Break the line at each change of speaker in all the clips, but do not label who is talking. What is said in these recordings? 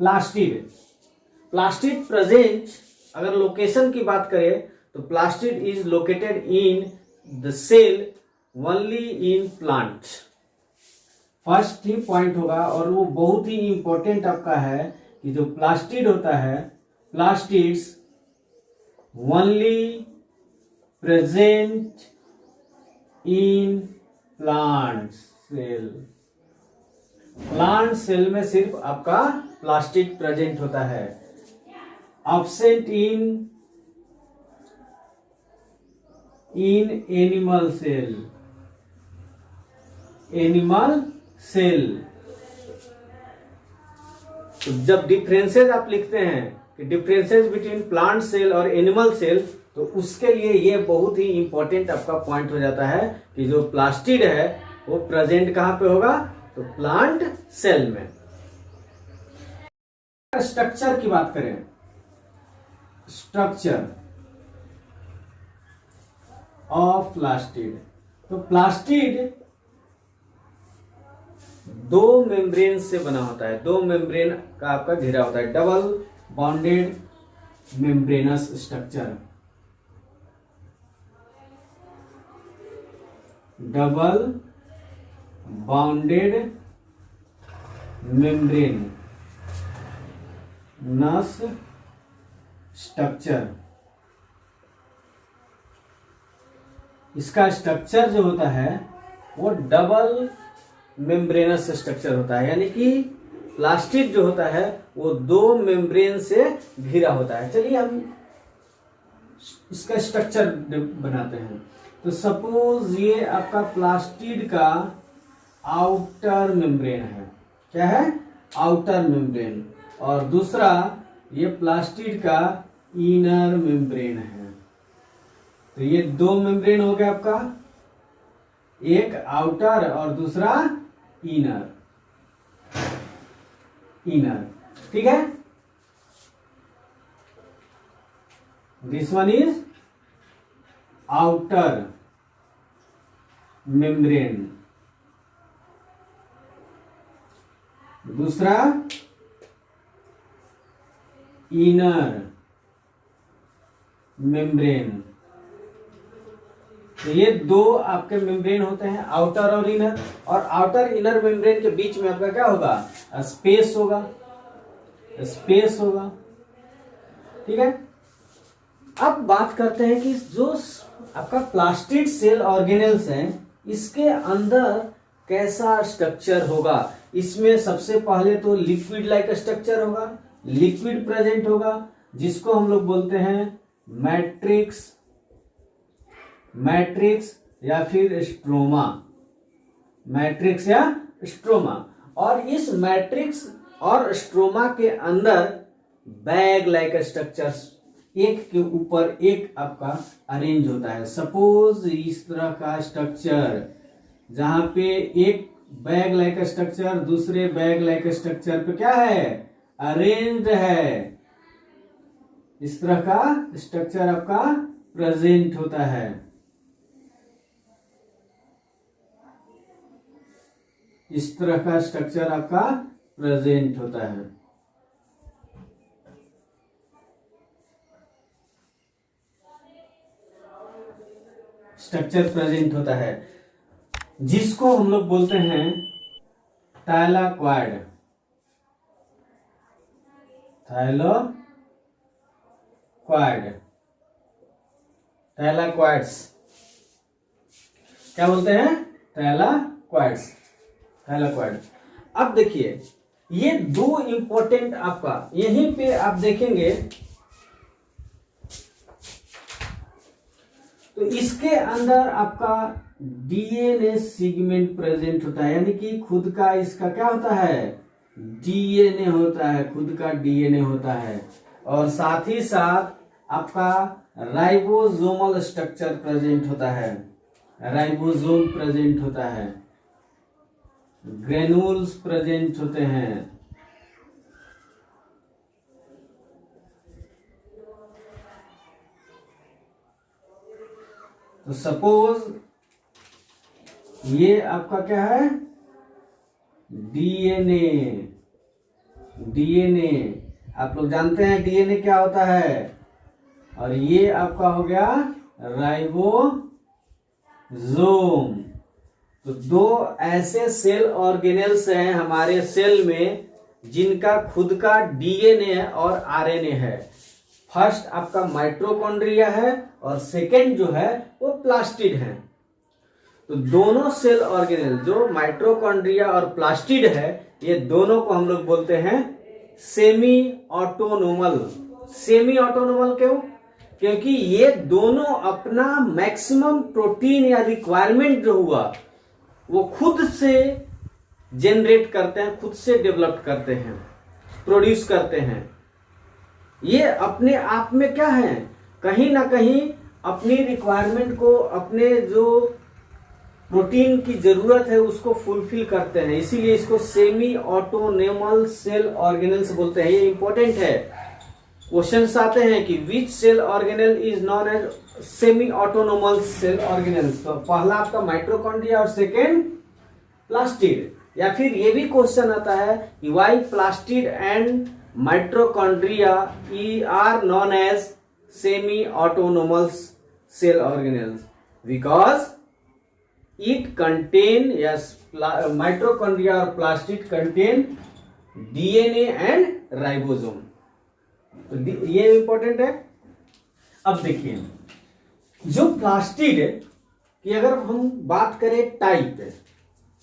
Plastid. Plastid present, अगर location की बात करें तो plastid is located in the cell only in plant. First ही पॉइंट होगा और वो बहुत ही इंपॉर्टेंट आपका है कि जो प्लास्टिड होता है, plastids only present in plant cell. Plant cell में सिर्फ आपका प्लास्टिड प्रेजेंट होता है। Absent in animal cell. Animal cell, तो जब डिफरेंसेस आप लिखते हैं कि डिफरेंसेस बिटवीन प्लांट सेल और एनिमल सेल, तो उसके लिए ये बहुत ही इंपॉर्टेंट आपका पॉइंट हो जाता है कि जो प्लास्टिड है वो प्रेजेंट कहां पे होगा, तो प्लांट सेल में। स्ट्रक्चर की बात करें, स्ट्रक्चर ऑफ प्लास्टिड, तो प्लास्टिड दो मेम्ब्रेन से बना होता है। दो मेम्ब्रेन का आपका घेरा होता है, double bonded membranous structure. Double bounded membrane नस स्ट्रक्चर। इसका स्ट्रक्चर जो होता है वो डबल मेम्ब्रेनस स्ट्रक्चर होता है, यानी कि प्लास्टिड जो होता है वो दो मेम्ब्रेन से घिरा होता है। चलिए हम इसका स्ट्रक्चर बनाते हैं। तो सपोज ये आपका प्लास्टिड का आउटर मेम्ब्रेन है। क्या है? Outer membrane. और दूसरा ये प्लास्टिड का इनर मेम्ब्रेन है। तो ये दो मेम्ब्रेन हो गया आपका, एक आउटर और दूसरा इनर। इनर, ठीक है। This one is outer membrane, दूसरा इनर मेम्ब्रेन। तो ये दो आपके मेम्ब्रेन होते हैं, आउटर और इनर। और आउटर इनर मेम्ब्रेन के बीच में आपका क्या होगा? स्पेस होगा, स्पेस होगा, ठीक है। अब बात करते हैं कि जो आपका प्लास्टिड सेल ऑर्गेनेल्स हैं, इसके अंदर कैसा स्ट्रक्चर होगा। इसमें सबसे पहले तो लिक्विड लाइक स्ट्रक्चर होगा, लिक्विड प्रेजेंट होगा, जिसको हम लोग बोलते हैं मैट्रिक्स, मैट्रिक्स या फिर स्ट्रोमा, मैट्रिक्स या स्ट्रोमा। और इस मैट्रिक्स और स्ट्रोमा के अंदर बैग लाइक स्ट्रक्चर्स एक के ऊपर एक आपका अरेंज होता है। सपोज इस तरह का स्ट्रक्चर, जहां पे एक बैग लाइक स्ट्रक्चर दूसरे बैग लाइक स्ट्रक्चर पे क्या है? अरेंज्ड है। इस तरह का स्ट्रक्चर आपका प्रेजेंट होता है। इस तरह का स्ट्रक्चर आपका प्रेजेंट होता है। स्ट्रक्चर प्रेजेंट होता है, जिसको हम लोग बोलते हैं थाइलाक्वाइड, थाइलाक्वाइड, थैलाक्वाइड्स। क्या बोलते हैं? थैलाक्वाइड्स, थैलाक्वाइड। अब देखिए ये दो इंपॉर्टेंट आपका यहीं पे आप देखेंगे तो इसके अंदर आपका डीएनए सेगमेंट प्रेजेंट होता है, यानी कि खुद का इसका क्या होता है? डीएनए होता है, खुद का डीएनए होता है। और साथ ही साथ आपका राइबोसोमल स्ट्रक्चर प्रेजेंट होता है, राइबोसोम प्रेजेंट होता है, ग्रेनुल्स प्रेजेंट होते हैं। तो सपोज ये आपका क्या है? DNA, DNA. आप लोग जानते हैं डीएनए क्या होता है। और ये आपका हो गया राइबोसोम। तो दो ऐसे सेल ऑर्गेनेल्स हैं हमारे सेल में जिनका खुद का डीएनए और आरएनए है। फर्स्ट आपका माइटोकॉन्ड्रिया है और सेकेंड जो है वो प्लास्टिड है। तो दोनों सेल ऑर्गेनेल जो माइटोकॉन्ड्रिया और प्लास्टिड है, ये दोनों को हम लोग बोलते हैं सेमी ऑटोनोमल। सेमी ऑटोनोमल क्यों? क्योंकि ये दोनों अपना मैक्सिमम प्रोटीन या रिक्वायरमेंट जो हुआ वो खुद से जनरेट करते हैं, खुद से डेवलप करते हैं, प्रोड्यूस करते हैं। ये अपने आप में क्या है, कहीं ना कहीं अपनी रिक्वायरमेंट को, अपने जो प्रोटीन की जरूरत है उसको फुलफिल करते हैं। इसीलिए इसको सेमी ऑटोनोमल सेल ऑर्गेनेल्स बोलते हैं। ये इंपॉर्टेंट है। क्वेश्चंस आते हैं कि which cell organelle is known as semi autonomous cell organelles. तो पहला आपका माइटोकॉन्ड्रिया और सेकेंड प्लास्टिड। या फिर ये भी क्वेश्चन आता है कि why plastid and mitochondria are known as semi autonomous cell organelles because it contain, yes, mitochondria or plastid contain DNA and ribosome. तो ये इंपॉर्टेंट है। अब देखिए जो प्लास्टिड की अगर हम बात करें टाइप,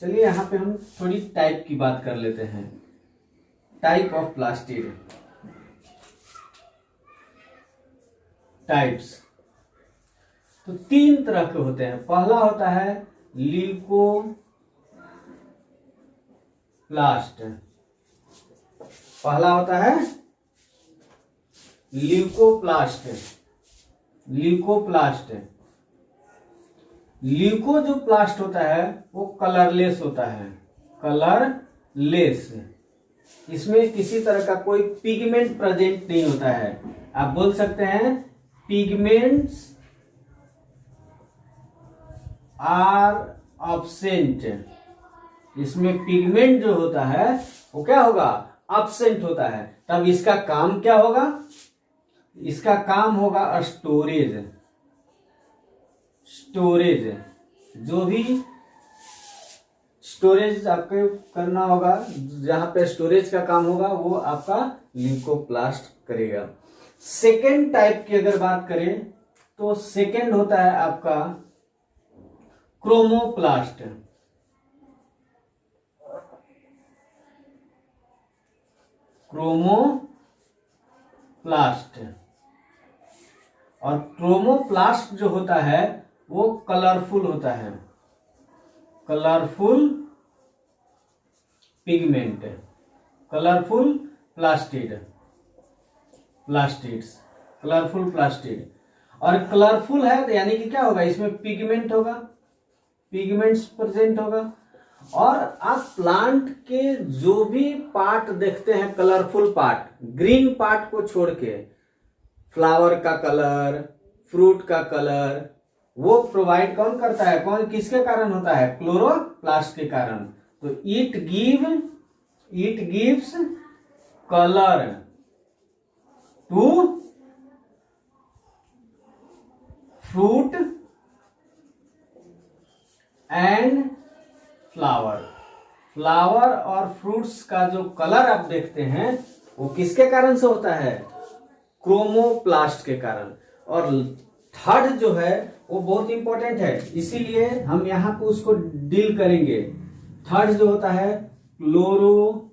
चलिए यहां पे हम थोड़ी टाइप की बात कर लेते हैं। टाइप ऑफ प्लास्टिड, टाइप्स तो तीन तरह के होते हैं। पहला होता है ल्यूकोप्लास्ट। पहला होता है ल्यूकोप्लास्ट। ल्यूकोप्लास्ट, ल्यूको जो प्लास्ट होता है वो कलरलेस होता है, कलरलेस। इसमें किसी तरह का कोई पिगमेंट प्रेजेंट नहीं होता है। आप बोल सकते हैं पिगमेंट्स आर absent। इसमें पिगमेंट जो होता है वो क्या होगा, absent होता है। तब इसका काम क्या होगा, इसका काम होगा स्टोरेज। स्टोरेज, जो भी स्टोरेज आपको करना होगा, जहां पे स्टोरेज का काम होगा वो आपका ल्यूकोप्लास्ट करेगा। सेकेंड टाइप की अगर बात करें तो सेकेंड होता है आपका क्रोमोप्लास्ट। क्रोमोप्लास्ट, और क्रोमोप्लास्ट जो होता है वो कलरफुल होता है, colourful pigment, colourful plastid, plastids, colourful plastid. और कलरफुल है तो यानी कि क्या होगा, इसमें पिगमेंट होगा, पिगमेंट्स प्रेजेंट होगा। और आप प्लांट के जो भी पार्ट देखते हैं कलरफुल पार्ट, ग्रीन पार्ट को छोड़ के, फ्लावर का कलर, फ्रूट का कलर, वो प्रोवाइड कौन करता है, कौन किसके कारण होता है, क्लोरोप्लास्ट के कारण। तो it gives colour to fruit and flower. Flower और फ्रूट्स का जो कलर आप देखते हैं वो किसके कारण से होता है, क्रोमोप्लास्ट के कारण। और थर्ड जो है वो बहुत इंपॉर्टेंट है, इसीलिए हम यहां पे उसको डील करेंगे। थर्ड जो होता है क्लोरोप्लास्ट।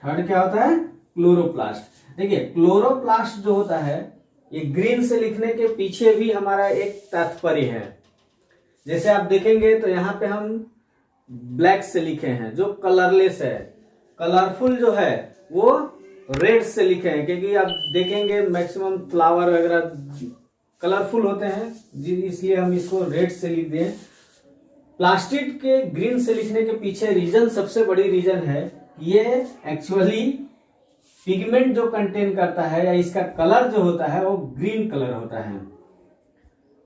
थर्ड क्या होता है, क्लोरोप्लास्ट। देखिए क्लोरोप्लास्ट जो होता है ये ग्रीन से लिखने के पीछे भी हमारा एक तात्पर्य है। जैसे आप देखेंगे तो यहाँ पे हम ब्लैक से लिखे हैं जो कलरलेस है, कलरफुल जो है वो रेड से लिखे हैं, क्योंकि आप देखेंगे मैक्सिमम फ्लावर वगैरह कलरफुल होते हैं, इसलिए हम इसको रेड से लिख दें। प्लास्टिड के ग्रीन से लिखने के पीछे रीजन, सबसे बड़ी रीजन है ये एक्चुअली पिगमेंट जो कंटेन करता है या इसका कलर जो होता है वो ग्रीन कलर होता है।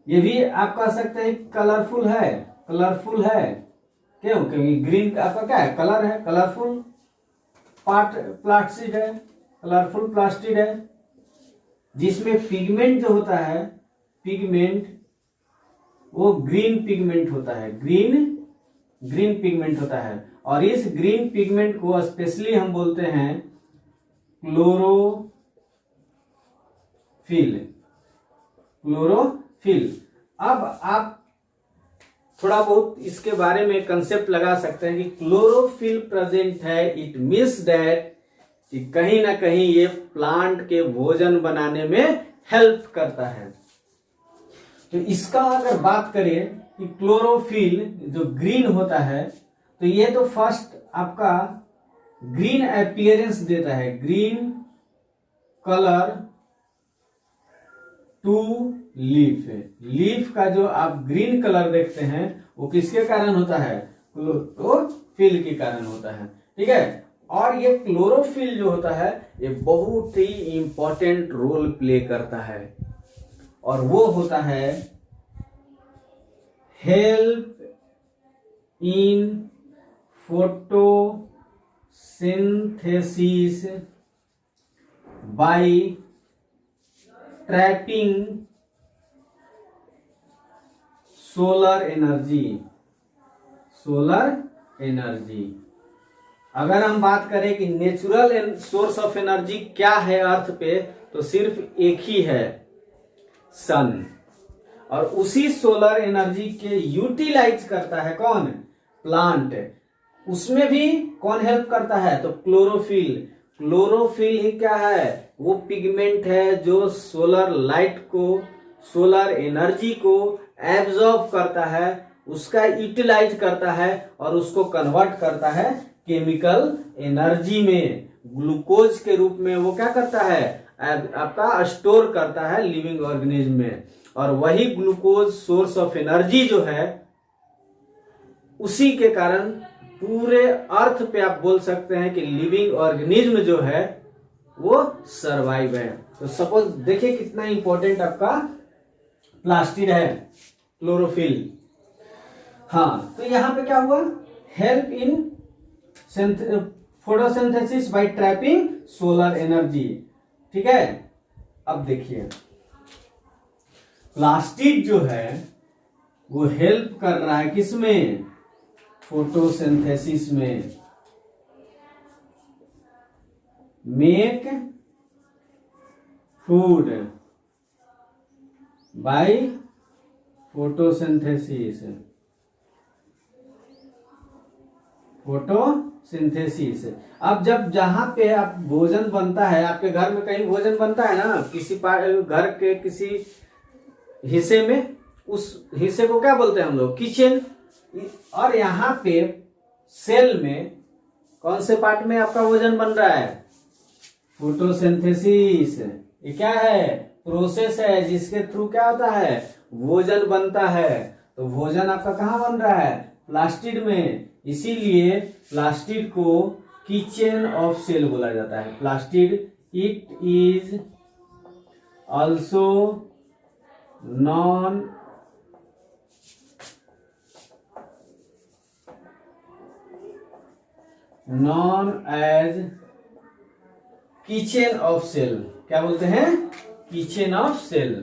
ये भी आप कह सकते हैं कलरफुल है, कलरफुल है क्यों, क्योंकि ग्रीन आपका क्या है, कलर है, कलरफुल प्लास्टिड है, कलरफुल प्लास्टिड है, जिसमें पिगमेंट जो होता है, पिगमेंट वो ग्रीन पिगमेंट होता है, ग्रीन पिगमेंट होता है। और इस ग्रीन पिगमेंट को स्पेशली हम बोलते हैं क्लोरोफिल। अब आप थोड़ा बहुत इसके बारे में कंसेप्ट लगा सकते हैं कि क्लोरोफिल प्रेजेंट है, इट मीन्स दैट कि कहीं ना कहीं ये प्लांट के भोजन बनाने में हेल्प करता है। तो इसका अगर बात करें कि क्लोरोफिल जो ग्रीन होता है, तो ये तो फर्स्ट आपका ग्रीन अपीयरेंस देता है, green colour to leaf. Leaf का जो आप ग्रीन कलर देखते हैं वो किसके कारण होता है, क्लोरोफिल के कारण होता है, ठीक है। और ये क्लोरोफिल जो होता है ये बहुत ही इंपॉर्टेंट रोल प्ले करता है, और वो होता है help in photosynthesis by trapping solar energy. अगर हम बात करें कि नेचुरल सोर्स ऑफ एनर्जी क्या है अर्थ पे, तो सिर्फ एक ही है, सन। और उसी सोलर एनर्जी के यूटिलाइज करता है कौन, प्लांट। उसमें भी कौन हेल्प करता है, तो क्लोरोफिल ही क्या है, वो पिगमेंट है जो सोलर लाइट को, सोलर एनर्जी को एब्जॉर्ब करता है, उसका यूटिलाइज करता है और उसको कन्वर्ट करता है केमिकल एनर्जी में, ग्लूकोज के रूप में वो क्या करता है, आपका स्टोर करता है लिविंग ऑर्गेनिज्म में। और वही ग्लूकोज सोर्स ऑफ एनर्जी जो है, उसी के कारण पूरे अर्थ पे आप बोल सकते हैं कि लिविंग ऑर्गेनिज्म जो है वो सरवाइव है। तो सपोज देखिए कितना इंपॉर्टेंट आपका प्लास्टिड है, क्लोरोफिल। हाँ, तो यहां पे क्या हुआ, help in photosynthesis by trapping solar energy, ठीक है। अब देखिए प्लास्टिड जो है वो हेल्प कर रहा है किसमें, फोटोसिंथेसिस में, मेक फूड बाय फोटोसिंथेसिस। अब जब जहां पे आप भोजन बनता है, आपके घर में कहीं भोजन बनता है ना, किसी घर के किसी हिस्से में, उस हिस्से को क्या बोलते हैं हम लोग, किचन। और यहाँ पे सेल में कौन से पार्ट में आपका भोजन बन रहा है, फोटोसिंथेसिस। ये क्या है, प्रोसेस है जिसके थ्रू क्या होता है, भोजन बनता है। तो भोजन आपका कहाँ बन रहा है, प्लास्टिड में। इसीलिए प्लास्टिड को किचन ऑफ सेल बोला जाता है। Plastid it is also known as kitchen of cell. क्या बोलते हैं, kitchen of cell,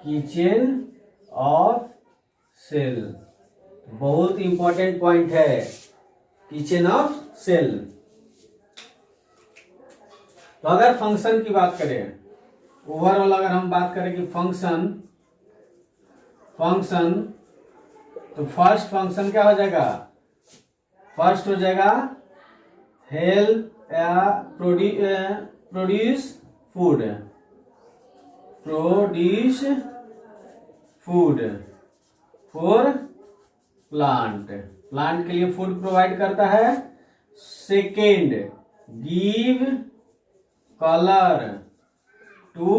kitchen of cell. बहुत इंपॉर्टेंट पॉइंट है, किचन ऑफ सेल। तो अगर फंक्शन की बात करें, ओवरऑल अगर हम बात करें कि फंक्शन, तो फर्स्ट फंक्शन क्या हो जाएगा, फर्स्ट हो जाएगा हेल्प या प्रोड्यूस फूड फॉर प्लांट के लिए फूड प्रोवाइड करता है। Second, give colour to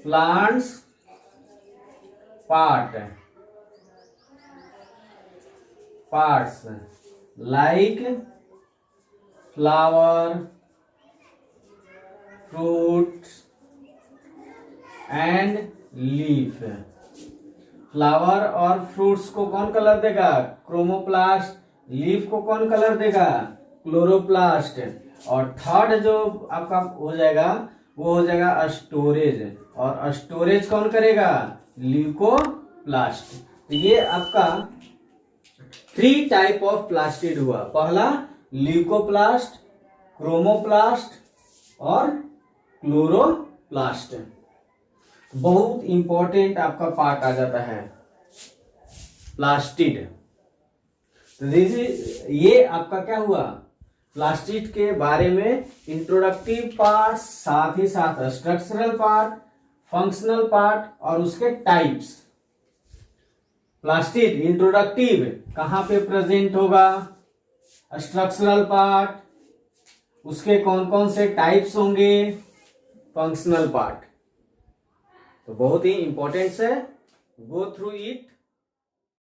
plants parts like flower, fruits and leaf. Flower और फ्रूट्स को कौन कलर देगा? क्रोमोप्लास्ट। लीफ को कौन कलर देगा? क्लोरोप्लास्ट। और थर्ड जो आपका हो जाएगा वो हो जाएगा स्टोरेज, और स्टोरेज कौन करेगा? ल्यूकोप्लास्ट। तो ये आपका 3 टाइप ऑफ प्लास्टिड हुआ। पहला ल्यूकोप्लास्ट, क्रोमोप्लास्ट और क्लोरोप्लास्ट। बहुत इंपॉर्टेंट आपका पार्ट आ जाता है प्लास्टिड। तो ये आपका क्या हुआ? प्लास्टिड के बारे में इंट्रोडक्टिव पार्ट, साथ ही साथ स्ट्रक्चरल पार्ट, फंक्शनल पार्ट और उसके टाइप्स। प्लास्टिड इंट्रोडक्टिव कहां पे प्रेजेंट होगा? स्ट्रक्चरल पार्ट, उसके कौन कौन से टाइप्स होंगे, फंक्शनल पार्ट। तो बहुत ही इंपॉर्टेंट है, गो थ्रू इट।